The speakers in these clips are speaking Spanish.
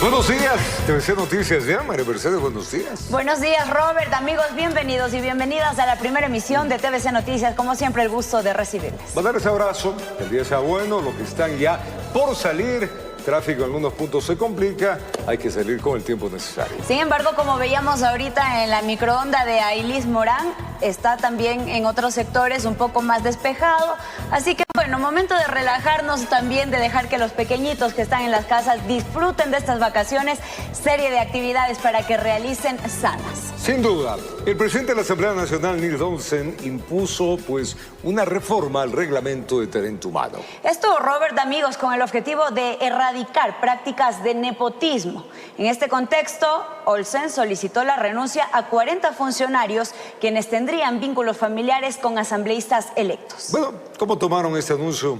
Buenos días, TVC Noticias ya, María Mercedes, buenos días. Buenos días, Robert, amigos, bienvenidos y bienvenidas a la primera emisión de TVC Noticias. Como siempre, el gusto de recibirles. Mandarles abrazo, que el día sea bueno, los que están ya por salir, tráfico en algunos puntos se complica, hay que salir con el tiempo necesario. Sin embargo, como veíamos ahorita en la microonda de Ailis Morán, está también en otros sectores un poco más despejado. Así que, bueno, momento de relajarnos también, de dejar que los pequeñitos que están en las casas disfruten de estas vacaciones, serie de actividades para que realicen sanas. Sin duda, el presidente de la Asamblea Nacional, Nils Olsen, impuso pues una reforma al reglamento de talento humano. Esto, Robert, amigos, con el objetivo de erradicar prácticas de nepotismo. En este contexto, Olsen solicitó la renuncia a 40 funcionarios quienes tendrían vínculos familiares con asambleístas electos. Bueno, ¿cómo tomaron este anuncio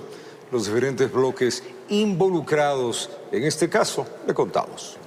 los diferentes bloques involucrados en este caso? Le contamos.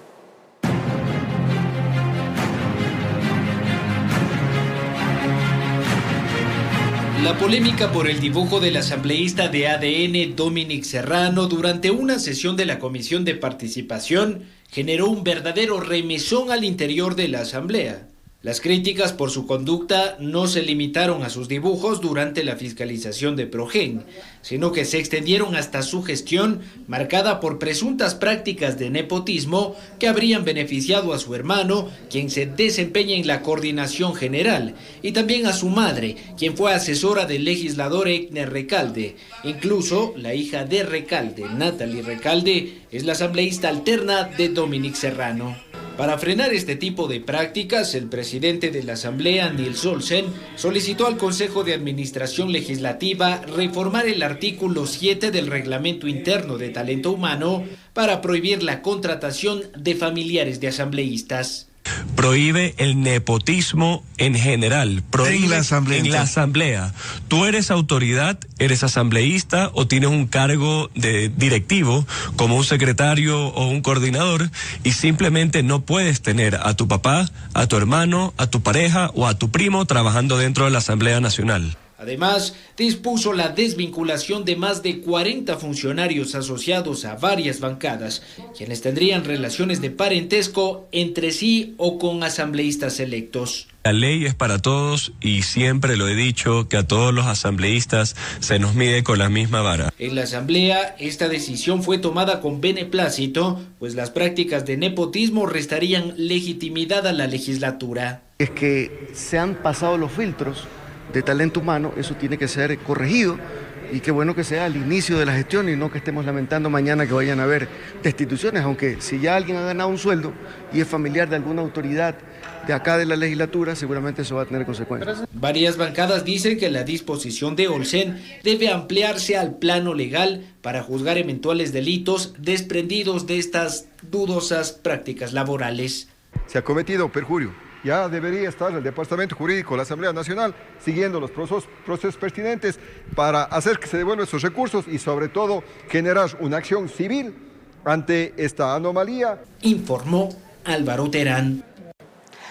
La polémica por el dibujo del asambleísta de ADN Dominic Serrano durante una sesión de la Comisión de Participación generó un verdadero remesón al interior de la asamblea. Las críticas por su conducta no se limitaron a sus dibujos durante la fiscalización de Progen, sino que se extendieron hasta su gestión marcada por presuntas prácticas de nepotismo que habrían beneficiado a su hermano, quien se desempeña en la coordinación general, y también a su madre, quien fue asesora del legislador Egner Recalde. Incluso la hija de Recalde, Natalie Recalde, es la asambleísta alterna de Dominic Serrano. Para frenar este tipo de prácticas, el presidente de la Asamblea, Nils Olsen, solicitó al Consejo de Administración Legislativa reformar el artículo 7 del Reglamento Interno de Talento Humano para prohibir la contratación de familiares de asambleístas. Prohíbe el nepotismo en general, prohíbe en la asamblea. Tú eres autoridad, eres asambleísta o tienes un cargo de directivo como un secretario o un coordinador y simplemente no puedes tener a tu papá, a tu hermano, a tu pareja o a tu primo trabajando dentro de la Asamblea Nacional. Además, dispuso la desvinculación de más de 40 funcionarios asociados a varias bancadas, quienes tendrían relaciones de parentesco entre sí o con asambleístas electos. La ley es para todos y siempre lo he dicho que a todos los asambleístas se nos mide con la misma vara. En la asamblea, esta decisión fue tomada con beneplácito, pues las prácticas de nepotismo restarían legitimidad a la legislatura. Es que se han pasado los filtros de talento humano, eso tiene que ser corregido y qué bueno que sea al inicio de la gestión y no que estemos lamentando mañana que vayan a haber destituciones, aunque si ya alguien ha ganado un sueldo y es familiar de alguna autoridad de acá de la legislatura, seguramente eso va a tener consecuencias. Varias bancadas dicen que la disposición de Olsen debe ampliarse al plano legal para juzgar eventuales delitos desprendidos de estas dudosas prácticas laborales. Se ha cometido perjurio. Ya debería estar el Departamento Jurídico de la Asamblea Nacional siguiendo los procesos pertinentes para hacer que se devuelvan esos recursos y sobre todo generar una acción civil ante esta anomalía. Informó Álvaro Terán.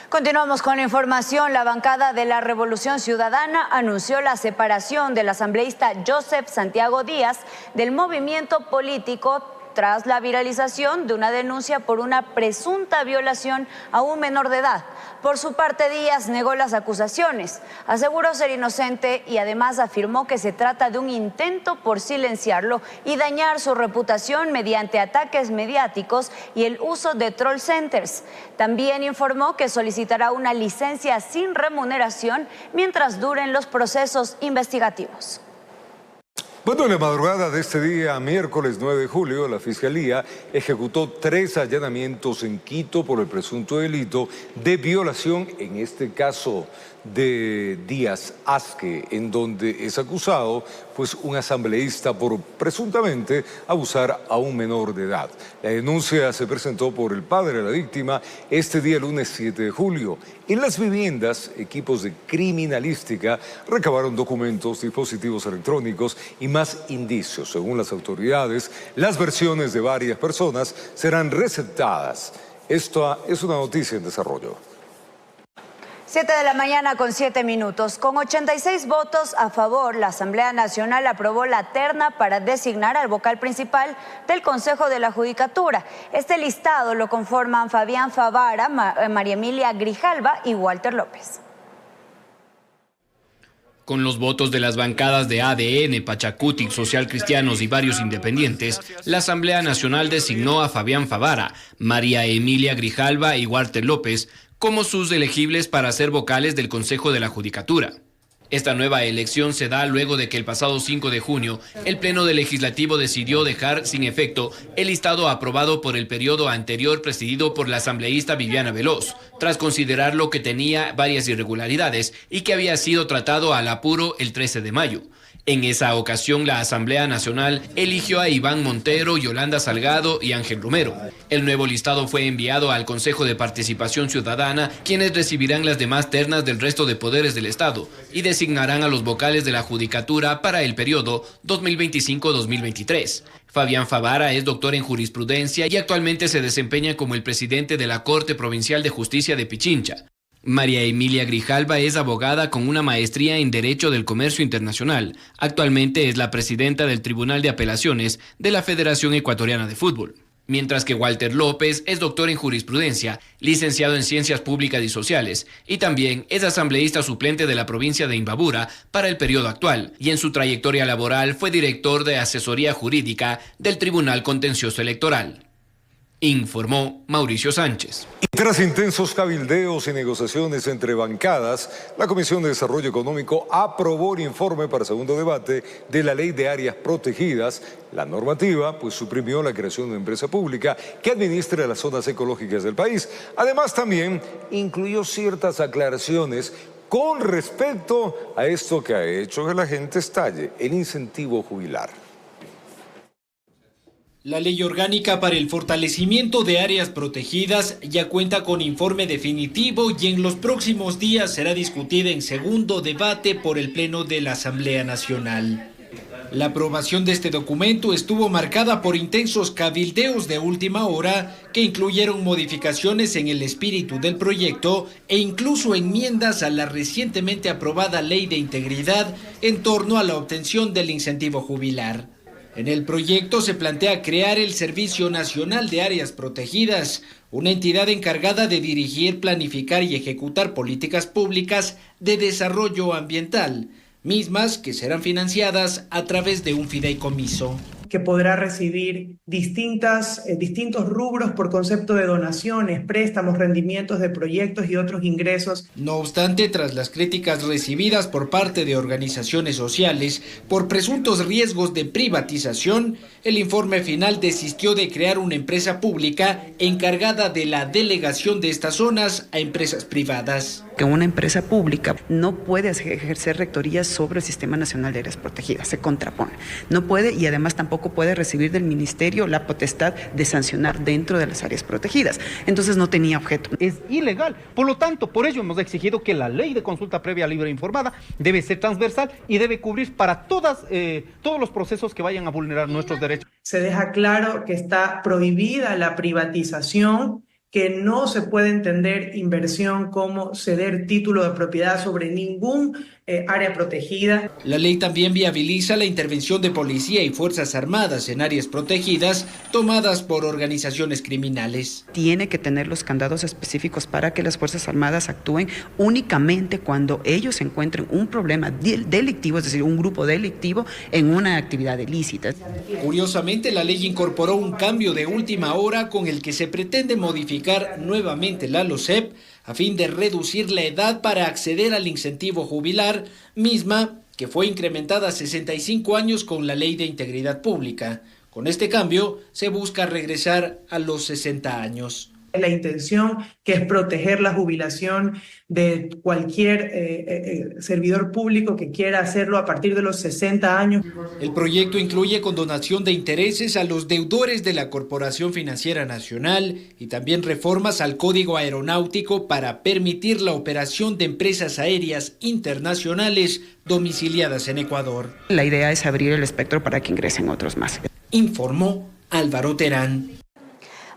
Continuamos con la información. La bancada de la Revolución Ciudadana anunció la separación del asambleísta Joseph Santiago Díaz del movimiento político tras la viralización de una denuncia por una presunta violación a un menor de edad. Por su parte, Díaz negó las acusaciones, aseguró ser inocente y además afirmó que se trata de un intento por silenciarlo y dañar su reputación mediante ataques mediáticos y el uso de troll centers. También informó que solicitará una licencia sin remuneración mientras duren los procesos investigativos. Bueno, en la madrugada de este día, miércoles 9 de julio, la Fiscalía ejecutó 3 allanamientos en Quito por el presunto delito de violación, en este caso de Díaz Azque, en donde es acusado pues un asambleísta por presuntamente abusar a un menor de edad. La denuncia se presentó por el padre de la víctima este día, lunes 7 de julio. En las viviendas, equipos de criminalística recabaron documentos, dispositivos electrónicos y más indicios. Según las autoridades, las versiones de varias personas serán receptadas. Esta es una noticia en desarrollo. 7 de la mañana con 7 minutos. Con 86 votos a favor, la Asamblea Nacional aprobó la terna para designar al vocal principal del Consejo de la Judicatura. Este listado lo conforman Fabián Favara, María Emilia Grijalva y Walter López. Con los votos de las bancadas de ADN, Pachacutic, Social Cristianos y varios independientes, la Asamblea Nacional designó a Fabián Favara, María Emilia Grijalva y Walter López como sus elegibles para ser vocales del Consejo de la Judicatura. Esta nueva elección se da luego de que el pasado 5 de junio el Pleno del Legislativo decidió dejar sin efecto el listado aprobado por el periodo anterior presidido por la asambleísta Viviana Veloz, tras considerarlo que tenía varias irregularidades y que había sido tratado al apuro el 13 de mayo. En esa ocasión, la Asamblea Nacional eligió a Iván Montero, Yolanda Salgado y Ángel Romero. El nuevo listado fue enviado al Consejo de Participación Ciudadana, quienes recibirán las demás ternas del resto de poderes del Estado y designarán a los vocales de la Judicatura para el periodo 2025-2023. Fabián Favara es doctor en jurisprudencia y actualmente se desempeña como el presidente de la Corte Provincial de Justicia de Pichincha. María Emilia Grijalva es abogada con una maestría en Derecho del Comercio Internacional. Actualmente es la presidenta del Tribunal de Apelaciones de la Federación Ecuatoriana de Fútbol. Mientras que Walter López es doctor en jurisprudencia, licenciado en Ciencias Públicas y Sociales, y también es asambleísta suplente de la provincia de Imbabura para el periodo actual, y en su trayectoria laboral fue director de asesoría jurídica del Tribunal Contencioso Electoral. Informó Mauricio Sánchez. Y tras intensos cabildeos y negociaciones entre bancadas, la Comisión de Desarrollo Económico aprobó el informe para segundo debate de la Ley de Áreas Protegidas. La normativa suprimió la creación de empresa pública que administre las zonas ecológicas del país. Además, también incluyó ciertas aclaraciones con respecto a esto que ha hecho que la gente estalle, el incentivo jubilar. La Ley Orgánica para el Fortalecimiento de Áreas Protegidas ya cuenta con informe definitivo y en los próximos días será discutida en segundo debate por el Pleno de la Asamblea Nacional. La aprobación de este documento estuvo marcada por intensos cabildeos de última hora que incluyeron modificaciones en el espíritu del proyecto e incluso enmiendas a la recientemente aprobada Ley de Integridad en torno a la obtención del incentivo jubilar. En el proyecto se plantea crear el Servicio Nacional de Áreas Protegidas, una entidad encargada de dirigir, planificar y ejecutar políticas públicas de desarrollo ambiental, mismas que serán financiadas a través de un fideicomiso. Que podrá recibir distintos rubros por concepto de donaciones, préstamos, rendimientos de proyectos y otros ingresos. No obstante, tras las críticas recibidas por parte de organizaciones sociales por presuntos riesgos de privatización, el informe final desistió de crear una empresa pública encargada de la delegación de estas zonas a empresas privadas. Que una empresa pública no puede ejercer rectorías sobre el Sistema Nacional de Áreas Protegidas, se contrapone. No puede y además tampoco puede recibir del Ministerio la potestad de sancionar dentro de las áreas protegidas. Entonces no tenía objeto. Es ilegal. Por lo tanto, por ello hemos exigido que la ley de consulta previa libre e informada debe ser transversal y debe cubrir para todos los procesos que vayan a vulnerar nuestros derechos. Se deja claro que está prohibida la privatización, que no se puede entender inversión como ceder título de propiedad sobre ningún área protegida. La ley también viabiliza la intervención de policía y fuerzas armadas en áreas protegidas tomadas por organizaciones criminales. Tiene que tener los candados específicos para que las fuerzas armadas actúen únicamente cuando ellos encuentren un problema delictivo, es decir, un grupo delictivo en una actividad ilícita. Curiosamente, la ley incorporó un cambio de última hora con el que se pretende modificar nuevamente la LOCEP a fin de reducir la edad para acceder al incentivo jubilar, misma que fue incrementada a 65 años con la Ley de Integridad Pública. Con este cambio se busca regresar a los 60 años. La intención, que es proteger la jubilación de cualquier servidor público que quiera hacerlo a partir de los 60 años. El proyecto incluye condonación de intereses a los deudores de la Corporación Financiera Nacional y también reformas al Código Aeronáutico para permitir la operación de empresas aéreas internacionales domiciliadas en Ecuador. La idea es abrir el espectro para que ingresen otros más. Informó Álvaro Terán.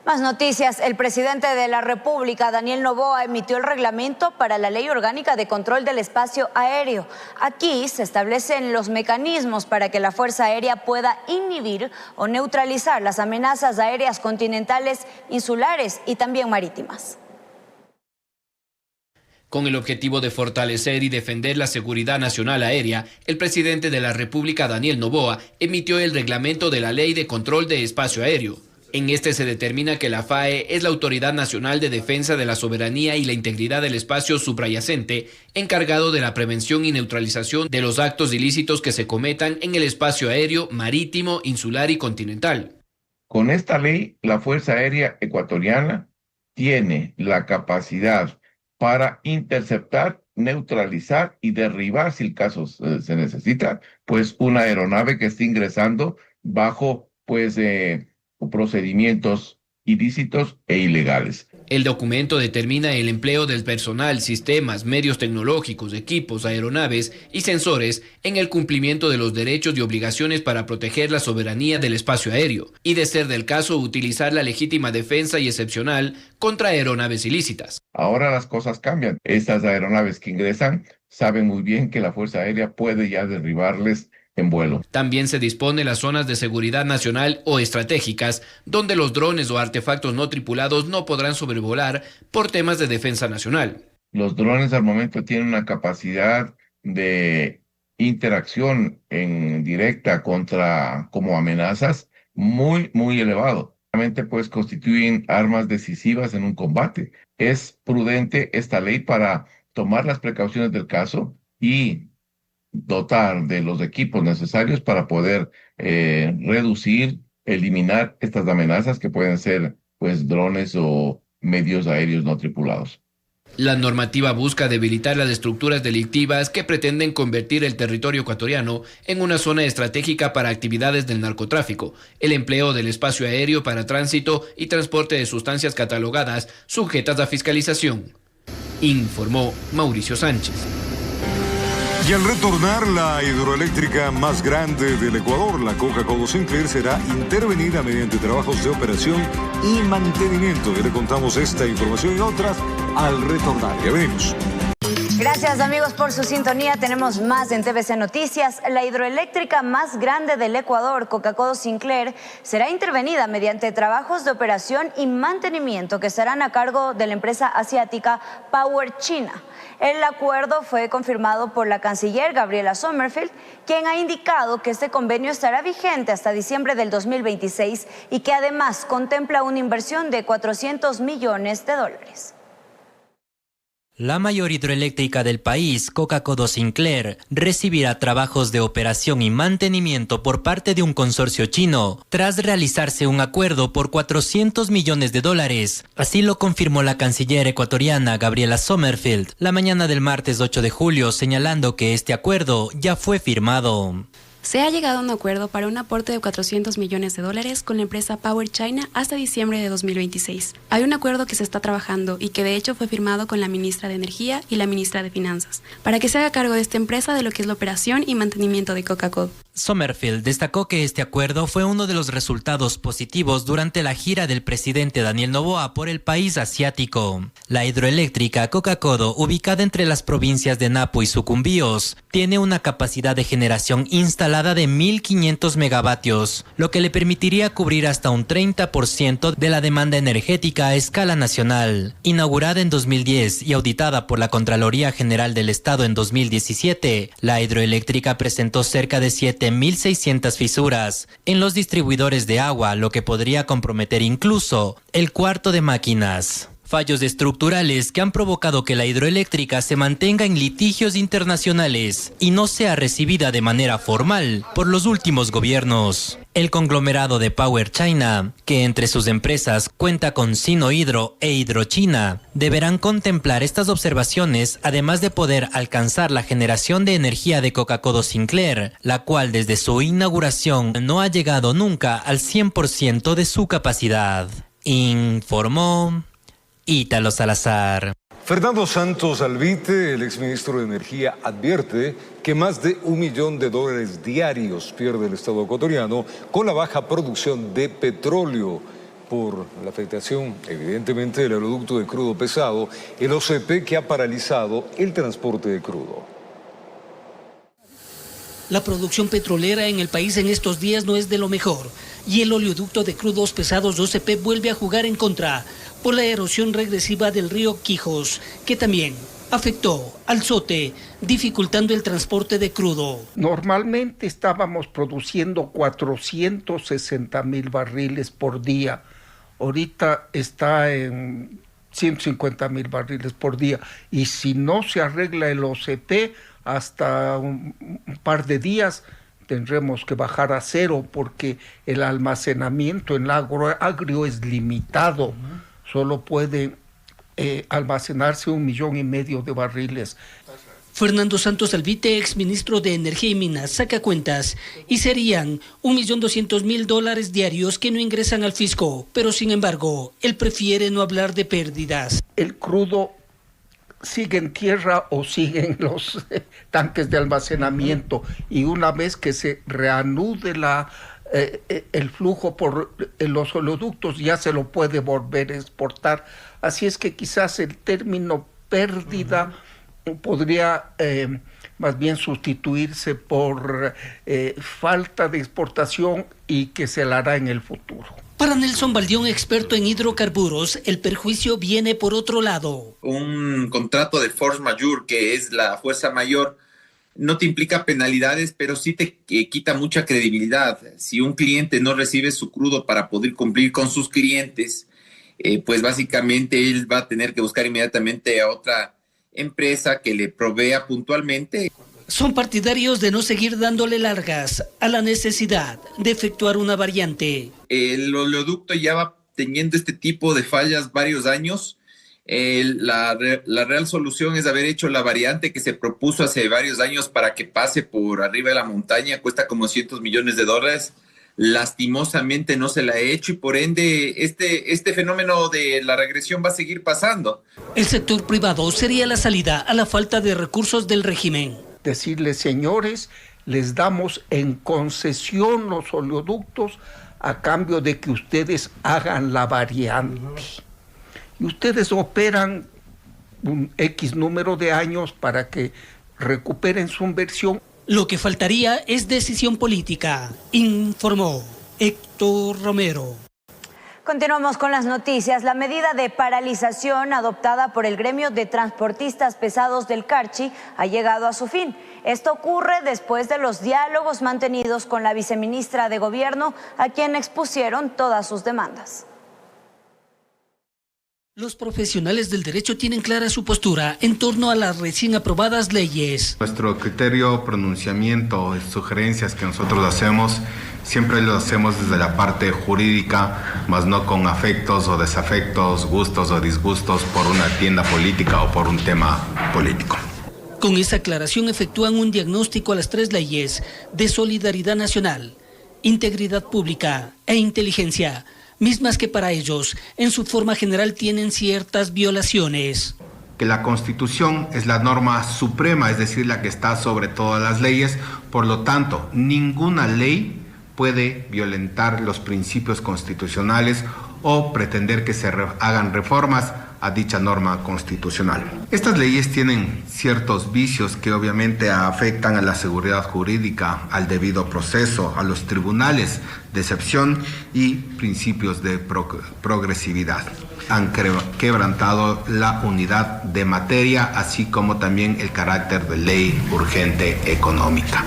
Más noticias. El presidente de la República, Daniel Noboa, emitió el reglamento para la Ley Orgánica de Control del Espacio Aéreo. Aquí se establecen los mecanismos para que la Fuerza Aérea pueda inhibir o neutralizar las amenazas aéreas continentales, insulares y también marítimas. Con el objetivo de fortalecer y defender la seguridad nacional aérea, el presidente de la República, Daniel Noboa, emitió el reglamento de la Ley de Control de Espacio Aéreo. En este se determina que la FAE es la Autoridad Nacional de Defensa de la Soberanía y la Integridad del Espacio Subyacente, encargado de la prevención y neutralización de los actos ilícitos que se cometan en el espacio aéreo, marítimo, insular y continental. Con esta ley, la Fuerza Aérea Ecuatoriana tiene la capacidad para interceptar, neutralizar y derribar, si el caso se necesita, pues una aeronave que esté ingresando bajo procedimientos ilícitos e ilegales. El documento determina el empleo del personal, sistemas, medios tecnológicos, equipos, aeronaves y sensores en el cumplimiento de los derechos y obligaciones para proteger la soberanía del espacio aéreo y, de ser del caso, utilizar la legítima defensa y excepcional contra aeronaves ilícitas. Ahora las cosas cambian. Estas aeronaves que ingresan saben muy bien que la Fuerza Aérea puede ya derribarles en vuelo. También se dispone las zonas de seguridad nacional o estratégicas, donde los drones o artefactos no tripulados no podrán sobrevolar por temas de defensa nacional. Los drones al momento tienen una capacidad de interacción en directa como amenazas muy, muy elevado. Realmente pues constituyen armas decisivas en un combate. Es prudente esta ley para tomar las precauciones del caso y dotar de los equipos necesarios para poder reducir, eliminar estas amenazas que pueden ser pues drones o medios aéreos no tripulados. La normativa busca debilitar las estructuras delictivas que pretenden convertir el territorio ecuatoriano en una zona estratégica para actividades del narcotráfico, el empleo del espacio aéreo para tránsito y transporte de sustancias catalogadas sujetas a fiscalización. Informó Mauricio Sánchez. Y al retornar, la hidroeléctrica más grande del Ecuador, la Coca-Codo Sinclair, será intervenida mediante trabajos de operación y mantenimiento. Y le contamos esta información y otras al retornar. Ya venimos. Gracias, amigos, por su sintonía. Tenemos más en TVC Noticias. La hidroeléctrica más grande del Ecuador, Coca-Codo Sinclair, será intervenida mediante trabajos de operación y mantenimiento que estarán a cargo de la empresa asiática Power China. El acuerdo fue confirmado por la canciller Gabriela Sommerfeld, quien ha indicado que este convenio estará vigente hasta diciembre del 2026 y que además contempla una inversión de $400 millones. La mayor hidroeléctrica del país, Coca-Codo Sinclair, recibirá trabajos de operación y mantenimiento por parte de un consorcio chino, tras realizarse un acuerdo por $400 millones. Así lo confirmó la canciller ecuatoriana Gabriela Sommerfeld la mañana del martes 8 de julio, señalando que este acuerdo ya fue firmado. Se ha llegado a un acuerdo para un aporte de $400 millones con la empresa Power China hasta diciembre de 2026. Hay un acuerdo que se está trabajando y que de hecho fue firmado con la ministra de Energía y la ministra de Finanzas, para que se haga cargo de esta empresa de lo que es la operación y mantenimiento de Coca-Cola. Sommerfeld destacó que este acuerdo fue uno de los resultados positivos durante la gira del presidente Daniel Noboa por el país asiático. La hidroeléctrica Coca-Codo, ubicada entre las provincias de Napo y Sucumbíos, tiene una capacidad de generación instalada de 1.500 megavatios, lo que le permitiría cubrir hasta un 30% de la demanda energética a escala nacional. Inaugurada en 2010 y auditada por la Contraloría General del Estado en 2017, la hidroeléctrica presentó cerca de 7.600 fisuras en los distribuidores de agua, lo que podría comprometer incluso el cuarto de máquinas. Fallos estructurales que han provocado que la hidroeléctrica se mantenga en litigios internacionales y no sea recibida de manera formal por los últimos gobiernos. El conglomerado de Power China, que entre sus empresas cuenta con Sinohydro e Hidrochina, deberán contemplar estas observaciones, además de poder alcanzar la generación de energía de Coca-Codo Sinclair, la cual desde su inauguración no ha llegado nunca al 100% de su capacidad. Informó Ítalo Salazar. Fernando Santos Alvite, el exministro de Energía, advierte que más de $1 millón diarios pierde el Estado ecuatoriano con la baja producción de petróleo. por la afectación, evidentemente, del oleoducto de crudo pesado, el OCP, que ha paralizado el transporte de crudo. La producción petrolera en el país en estos días no es de lo mejor y el oleoducto de crudos pesados OCP vuelve a jugar en contra por la erosión regresiva del río Quijos, que también afectó al Sote, dificultando el transporte de crudo. Normalmente estábamos produciendo 460,000 barriles por día. Ahorita está en 150,000 barriles por día. Y si no se arregla el OCP, hasta un par de días tendremos que bajar a cero porque el almacenamiento en el agrio es limitado. Solo puede almacenarse 1,5 millones de barriles. Fernando Santos Alvite, exministro de Energía y Minas, saca cuentas y serían $1.200.000 diarios que no ingresan al fisco, pero sin embargo, él prefiere no hablar de pérdidas. El crudo sigue en tierra o sigue en los tanques de almacenamiento y una vez que se reanude el flujo por los oleoductos ya se lo puede volver a exportar. Así es que quizás el término pérdida podría más bien sustituirse por falta de exportación y que se la hará en el futuro. Para Nelson Baldión, experto en hidrocarburos, el perjuicio viene por otro lado. Un contrato de force majeure, que es la fuerza mayor, no te implica penalidades, pero sí te quita mucha credibilidad. Si un cliente no recibe su crudo para poder cumplir con sus clientes, pues básicamente él va a tener que buscar inmediatamente a otra empresa que le provea puntualmente. Son partidarios de no seguir dándole largas a la necesidad de efectuar una variante. El oleoducto ya va teniendo este tipo de fallas varios años. La real solución es haber hecho la variante que se propuso hace varios años para que pase por arriba de la montaña. Cuesta como $100 millones. Lastimosamente no se la ha hecho y por ende este fenómeno de la regresión va a seguir pasando. El sector privado sería la salida a la falta de recursos del régimen. Decirles, señores, les damos en concesión los oleoductos a cambio de que ustedes hagan la variante. Y ustedes operan un X número de años para que recuperen su inversión. Lo que faltaría es decisión política, informó Héctor Romero. Continuamos con las noticias. La medida de paralización adoptada por el gremio de transportistas pesados del Carchi ha llegado a su fin. Esto ocurre después de los diálogos mantenidos con la viceministra de Gobierno, a quien expusieron todas sus demandas. Los profesionales del derecho tienen clara su postura en torno a las recién aprobadas leyes. Nuestro criterio, pronunciamiento, sugerencias que nosotros hacemos, siempre lo hacemos desde la parte jurídica, más no con afectos o desafectos, gustos o disgustos por una tienda política o por un tema político. Con esa aclaración efectúan un diagnóstico a las 3 leyes de solidaridad nacional, integridad pública e inteligencia, mismas que para ellos, en su forma general, tienen ciertas violaciones. Que la Constitución es la norma suprema, es decir, la que está sobre todas las leyes, por lo tanto, ninguna ley puede violentar los principios constitucionales o pretender que se hagan reformas a dicha norma constitucional. Estas leyes tienen ciertos vicios que obviamente afectan a la seguridad jurídica, al debido proceso, a los tribunales de excepción y principios de progresividad. Han quebrantado la unidad de materia, así como también el carácter de ley urgente económica.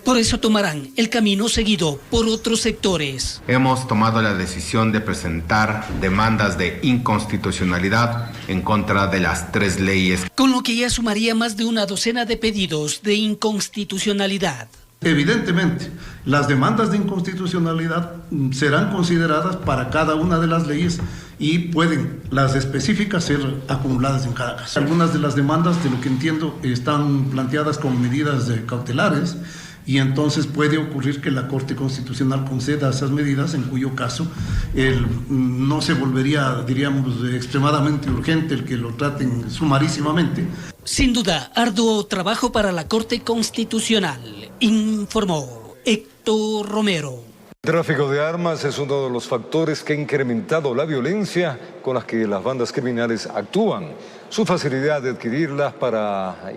Por eso tomarán el camino seguido por otros sectores. Hemos tomado la decisión de presentar demandas de inconstitucionalidad en contra de las 3 leyes. Con lo que ya sumaría más de una docena de pedidos de inconstitucionalidad. Evidentemente, las demandas de inconstitucionalidad serán consideradas para cada una de las leyes y pueden las específicas ser acumuladas en cada caso. Algunas de las demandas, de lo que entiendo, están planteadas con medidas cautelares. Y entonces puede ocurrir que la Corte Constitucional conceda esas medidas, en cuyo caso no se volvería, diríamos, extremadamente urgente el que lo traten sumarísimamente. Sin duda, arduo trabajo para la Corte Constitucional, informó Héctor Romero. El tráfico de armas es uno de los factores que ha incrementado la violencia con las que las bandas criminales actúan. Su facilidad de adquirirlas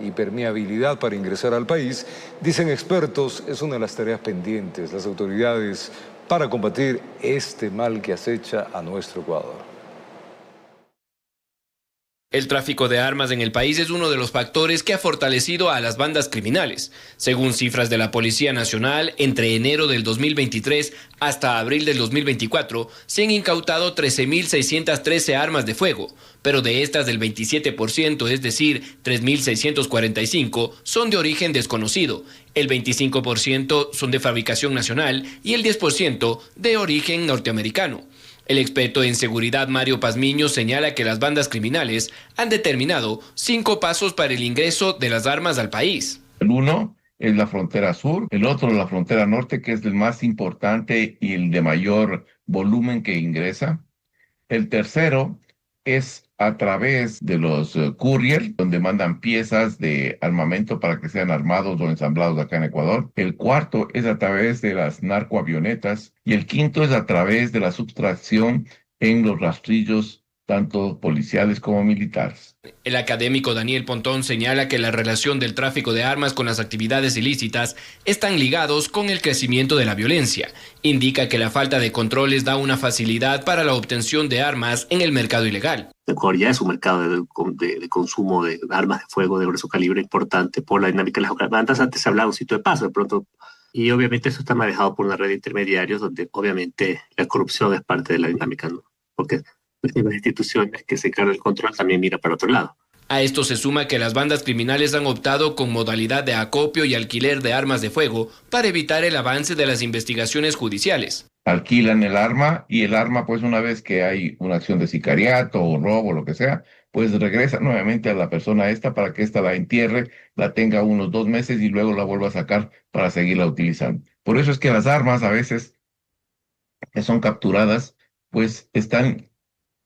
y permeabilidad para ingresar al país, dicen expertos, es una de las tareas pendientes. Las autoridades para combatir este mal que acecha a nuestro Ecuador. El tráfico de armas en el país es uno de los factores que ha fortalecido a las bandas criminales. Según cifras de la Policía Nacional, entre enero del 2023 hasta abril del 2024, se han incautado 13.613 armas de fuego, pero de estas del 27%, es decir, 3.645, son de origen desconocido, el 25% son de fabricación nacional y el 10% de origen norteamericano. El experto en seguridad Mario Pazmiño señala que las bandas criminales han determinado 5 pasos para el ingreso de las armas al país. El uno es la frontera sur, el otro la frontera norte, que es el más importante y el de mayor volumen que ingresa. El tercero es a través de los courier, donde mandan piezas de armamento para que sean armados o ensamblados acá en Ecuador. El cuarto es a través de las narcoavionetas y el quinto es a través de la sustracción en los rastrillos tanto policiales como militares. El académico Daniel Pontón señala que la relación del tráfico de armas con las actividades ilícitas están ligados con el crecimiento de la violencia. Indica que la falta de controles da una facilidad para la obtención de armas en el mercado ilegal. Ecuador ya es un mercado de consumo de armas de fuego de grueso calibre importante por la dinámica de las bandas. Antes se hablaba de un sitio de paso, de pronto, y obviamente eso está manejado por una red de intermediarios donde obviamente la corrupción es parte de la dinámica, ¿no? Porque las instituciones que se encargan del control también mira para otro lado. A esto se suma que las bandas criminales han optado con modalidad de acopio y alquiler de armas de fuego para evitar el avance de las investigaciones judiciales. Alquilan el arma y el arma, pues una vez que hay una acción de sicariato o robo, lo que sea, pues regresa nuevamente a la persona esta para que ésta la entierre, la tenga unos 2 meses y luego la vuelva a sacar para seguirla utilizando. Por eso es que las armas a veces que son capturadas, pues están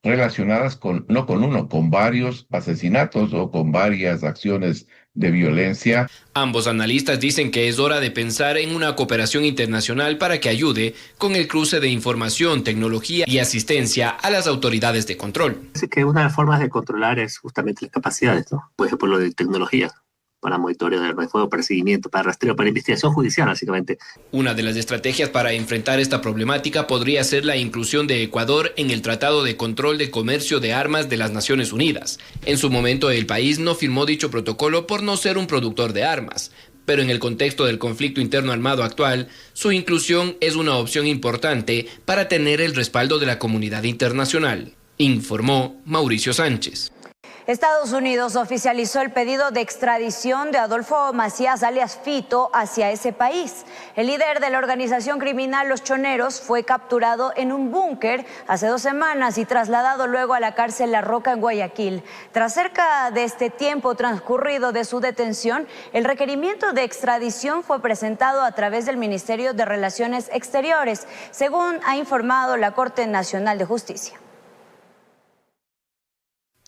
relacionadas no con uno, con varios asesinatos o con varias acciones de violencia. Ambos analistas dicen que es hora de pensar en una cooperación internacional para que ayude con el cruce de información, tecnología y asistencia a las autoridades de control. Dice que una de las formas de controlar es justamente las capacidades, ¿no? Por ejemplo, lo de tecnología, para monitoreo de armas de fuego, para seguimiento, para rastreo, para investigación judicial, básicamente. Una de las estrategias para enfrentar esta problemática podría ser la inclusión de Ecuador en el Tratado de Control de Comercio de Armas de las Naciones Unidas. En su momento, el país no firmó dicho protocolo por no ser un productor de armas, pero en el contexto del conflicto interno armado actual, su inclusión es una opción importante para tener el respaldo de la comunidad internacional, informó Mauricio Sánchez. Estados Unidos oficializó el pedido de extradición de Adolfo Macías, alias Fito, hacia ese país. El líder de la organización criminal Los Choneros fue capturado en un búnker hace 2 semanas y trasladado luego a la cárcel La Roca en Guayaquil. Tras cerca de este tiempo transcurrido de su detención, el requerimiento de extradición fue presentado a través del Ministerio de Relaciones Exteriores, según ha informado la Corte Nacional de Justicia.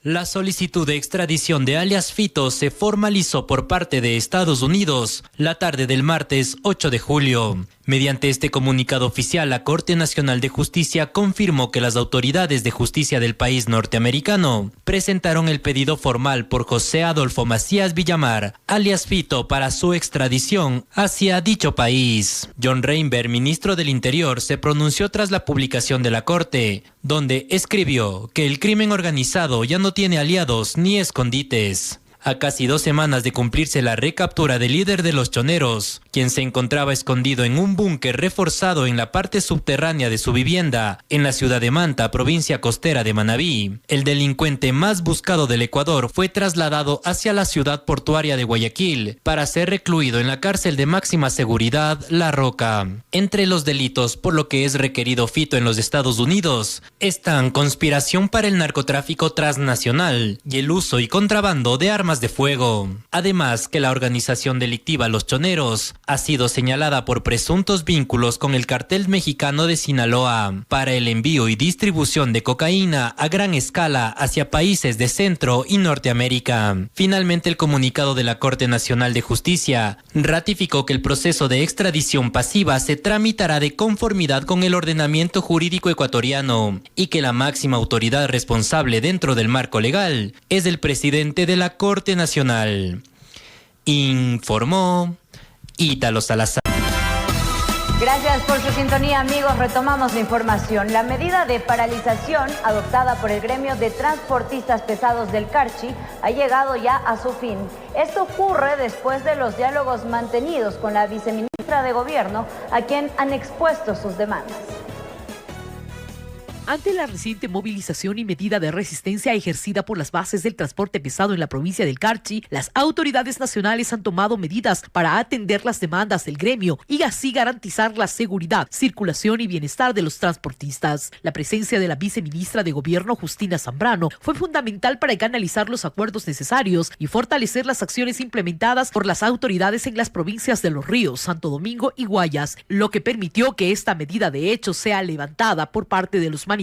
La solicitud de extradición de alias Fito se formalizó por parte de Estados Unidos la tarde del martes 8 de julio. Mediante este comunicado oficial, la Corte Nacional de Justicia confirmó que las autoridades de justicia del país norteamericano presentaron el pedido formal por José Adolfo Macías Villamar, alias Fito, para su extradición hacia dicho país. John Reinberg, ministro del Interior, se pronunció tras la publicación de la Corte, donde escribió que el crimen organizado ya no tiene aliados ni escondites. A casi 2 semanas de cumplirse la recaptura del líder de los Choneros, quien se encontraba escondido en un búnker reforzado en la parte subterránea de su vivienda, en la ciudad de Manta, provincia costera de Manabí, el delincuente más buscado del Ecuador fue trasladado hacia la ciudad portuaria de Guayaquil para ser recluido en la cárcel de máxima seguridad La Roca. Entre los delitos por lo que es requerido Fito en los Estados Unidos están conspiración para el narcotráfico transnacional y el uso y contrabando de armas de fuego. Además que la organización delictiva Los Choneros ha sido señalada por presuntos vínculos con el cartel mexicano de Sinaloa para el envío y distribución de cocaína a gran escala hacia países de Centro y Norteamérica. Finalmente, el comunicado de la Corte Nacional de Justicia ratificó que el proceso de extradición pasiva se tramitará de conformidad con el ordenamiento jurídico ecuatoriano y que la máxima autoridad responsable dentro del marco legal es el presidente de la Corte Nacional. Informó Ítalo Salazar. Gracias por su sintonía, amigos. Retomamos la información. La medida de paralización adoptada por el gremio de transportistas pesados del Carchi ha llegado ya a su fin. Esto ocurre después de los diálogos mantenidos con la viceministra de Gobierno, a quien han expuesto sus demandas. Ante la reciente movilización y medida de resistencia ejercida por las bases del transporte pesado en la provincia del Carchi, las autoridades nacionales han tomado medidas para atender las demandas del gremio y así garantizar la seguridad, circulación y bienestar de los transportistas. La presencia de la viceministra de Gobierno, Justina Zambrano, fue fundamental para canalizar los acuerdos necesarios y fortalecer las acciones implementadas por las autoridades en las provincias de Los Ríos, Santo Domingo y Guayas, lo que permitió que esta medida de hecho sea levantada por parte de los manifestantes.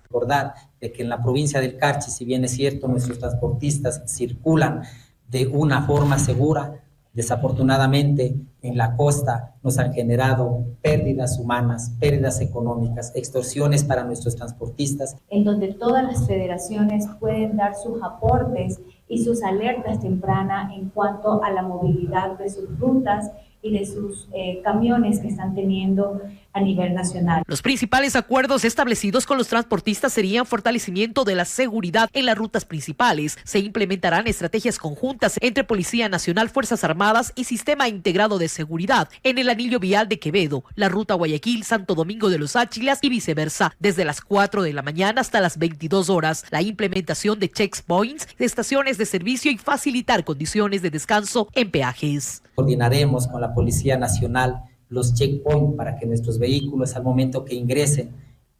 Recordar de que en la provincia del Carchi, si bien es cierto, nuestros transportistas circulan de una forma segura, desafortunadamente en la costa nos han generado pérdidas humanas, pérdidas económicas, extorsiones para nuestros transportistas. En donde todas las federaciones pueden dar sus aportes y sus alertas tempranas en cuanto a la movilidad de sus rutas y de sus camiones que están teniendo a nivel nacional. Los principales acuerdos establecidos con los transportistas serían fortalecimiento de la seguridad en las rutas principales. Se implementarán estrategias conjuntas entre Policía Nacional, Fuerzas Armadas y Sistema Integrado de Seguridad en el anillo vial de Quevedo, la ruta Guayaquil, Santo Domingo de los Áchilas y viceversa, desde las 4 de la mañana hasta las 22 horas. La implementación de checkpoints, de estaciones de servicio y facilitar condiciones de descanso en peajes. Coordinaremos con la Policía Nacional los checkpoints para que nuestros vehículos al momento que ingresen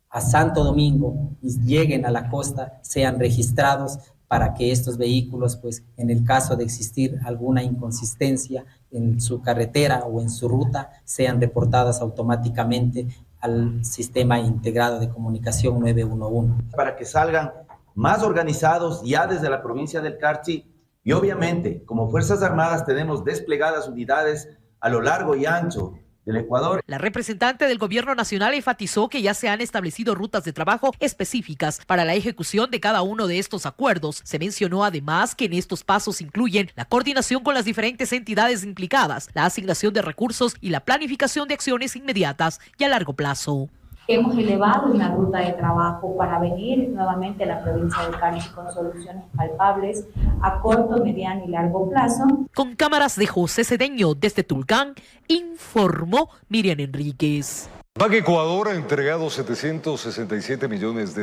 a Santo Domingo y lleguen a la costa sean registrados para que estos vehículos, pues en el caso de existir alguna inconsistencia en su carretera o en su ruta, sean reportadas automáticamente al Sistema Integrado de Comunicación 911. Para que salgan más organizados ya desde la provincia del Carchi. Y obviamente, como Fuerzas Armadas tenemos desplegadas unidades a lo largo y ancho del Ecuador. La representante del Gobierno Nacional enfatizó que ya se han establecido rutas de trabajo específicas para la ejecución de cada uno de estos acuerdos. Se mencionó además que en estos pasos incluyen la coordinación con las diferentes entidades implicadas, la asignación de recursos y la planificación de acciones inmediatas y a largo plazo. Hemos elevado una ruta de trabajo para venir nuevamente a la provincia del Carchi con soluciones palpables a corto, mediano y largo plazo. Con cámaras de José Cedeño desde Tulcán, informó Miriam Enríquez. BanEcuador ha entregado $767 millones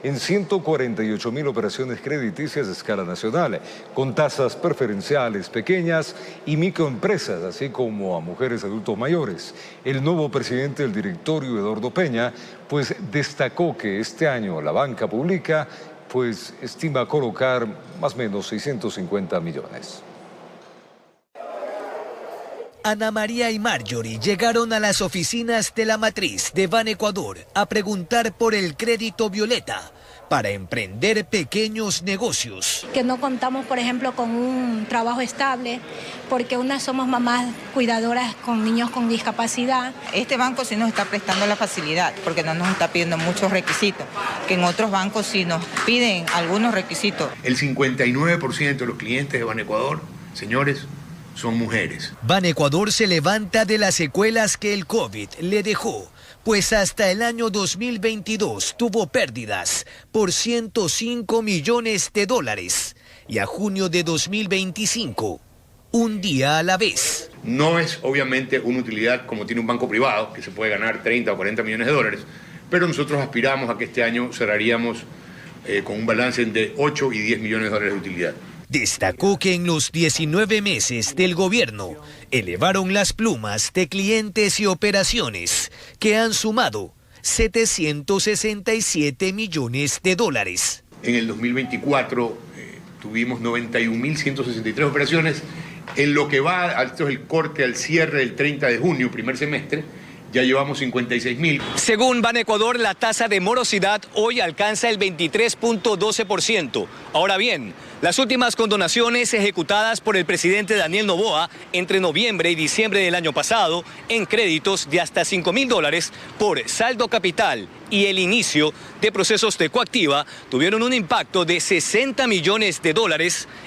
en 148.000 operaciones crediticias a escala nacional, con tasas preferenciales pequeñas y microempresas, así como a mujeres adultos mayores. El nuevo presidente del directorio, Eduardo Peña, pues destacó que este año la banca pública pues estima colocar más o menos 650 millones. Ana María y Marjorie llegaron a las oficinas de la matriz de BanEcuador a preguntar por el crédito Violeta para emprender pequeños negocios. Que no contamos, por ejemplo, con un trabajo estable, porque unas somos mamás cuidadoras con niños con discapacidad. Este banco sí nos está prestando la facilidad, porque no nos está pidiendo muchos requisitos, que en otros bancos sí nos piden algunos requisitos. El 59% de los clientes de BanEcuador, señores, son mujeres. BanEcuador se levanta de las secuelas que el COVID le dejó, pues hasta el año 2022 tuvo pérdidas por $105 millones y a junio de 2025, un día a la vez. No es obviamente una utilidad como tiene un banco privado, que se puede ganar 30 o 40 millones de dólares, pero nosotros aspiramos a que este año cerraríamos con un balance de 8 y 10 millones de dólares de utilidad. Destacó que en los 19 meses del gobierno elevaron las plumas de clientes y operaciones que han sumado $767 millones. En el 2024 tuvimos 91.163 operaciones En lo que va, esto es el corte al cierre del 30 de junio, primer semestre, ya llevamos 56.000. Según Banecuador, la tasa de morosidad hoy alcanza el 23.12%. Ahora bien, las últimas condonaciones ejecutadas por el presidente Daniel Noboa entre noviembre y diciembre del año pasado en créditos de hasta $5.000 por saldo capital y el inicio de procesos de coactiva tuvieron un impacto de $60 millones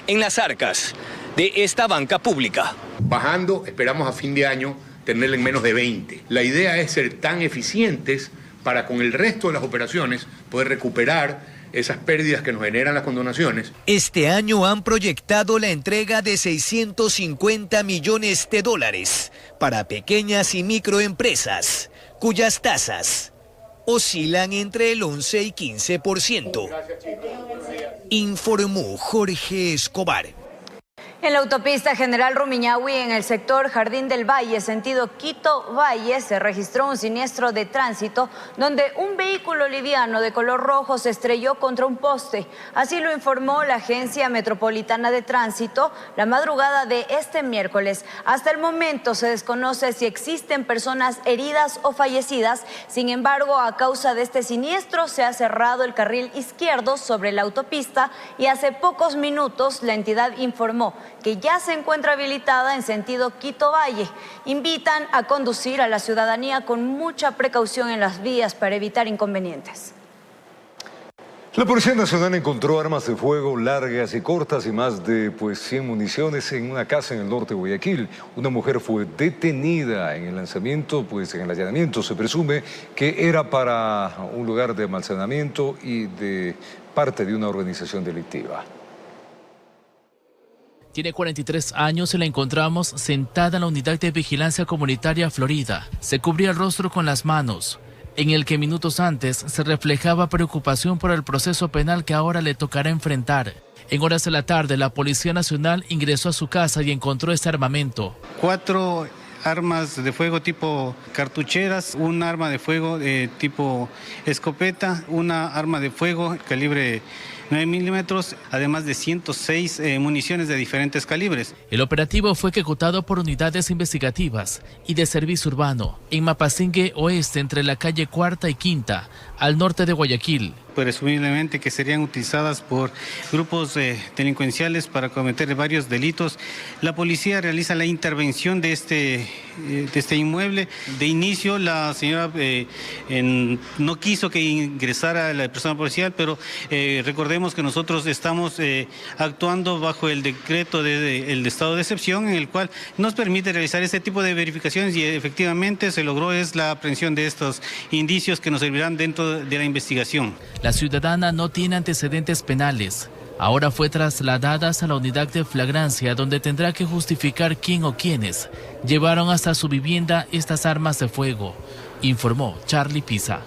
en las arcas de esta banca pública. Bajando, esperamos a fin de año tenerla en menos de 20. La idea es ser tan eficientes para con el resto de las operaciones poder recuperar esas pérdidas que nos generan las condonaciones. Este año han proyectado la entrega de $650 millones para pequeñas y microempresas, cuyas tasas oscilan entre el 11 y 15%. Informó Jorge Escobar. En la autopista General Rumiñahui, en el sector Jardín del Valle, sentido Quito-Valle, se registró un siniestro de tránsito donde un vehículo liviano de color rojo se estrelló contra un poste. Así lo informó la Agencia Metropolitana de Tránsito la madrugada de este miércoles. Hasta el momento se desconoce si existen personas heridas o fallecidas. Sin embargo, a causa de este siniestro se ha cerrado el carril izquierdo sobre la autopista y hace pocos minutos la entidad informó que ya se encuentra habilitada en sentido Quito-Valle. Invitan a conducir a la ciudadanía con mucha precaución en las vías para evitar inconvenientes. La Policía Nacional encontró armas de fuego largas y cortas y más de 100 municiones en una casa en el norte de Guayaquil. Una mujer fue detenida en el lanzamiento, en el allanamiento se presume que era para un lugar de almacenamiento y de parte de una organización delictiva. Tiene 43 años y la encontramos sentada en la unidad de vigilancia comunitaria Florida. Se cubría el rostro con las manos, en el que minutos antes se reflejaba preocupación por el proceso penal que ahora le tocará enfrentar. En horas de la tarde, la Policía Nacional ingresó a su casa y encontró este armamento. 4 armas de fuego tipo cartucheras, un arma de fuego tipo escopeta, una arma de fuego calibre 9 milímetros, además de 106 municiones de diferentes calibres. El operativo fue ejecutado por unidades investigativas y de servicio urbano en Mapasingue Oeste, entre la calle Cuarta y Quinta, al norte de Guayaquil. Presumiblemente que serían utilizadas por grupos delincuenciales para cometer varios delitos. La policía realiza la intervención de este inmueble. De inicio la señora no quiso que ingresara la persona policial, pero recordemos que nosotros estamos actuando bajo el decreto del estado de excepción, en el cual nos permite realizar este tipo de verificaciones, y efectivamente se logró la aprehensión de estos indicios que nos servirán dentro de la investigación. La ciudadana no tiene antecedentes penales. Ahora fue trasladada a la unidad de flagrancia, donde tendrá que justificar quién o quiénes llevaron hasta su vivienda estas armas de fuego, informó Charlie Pisa.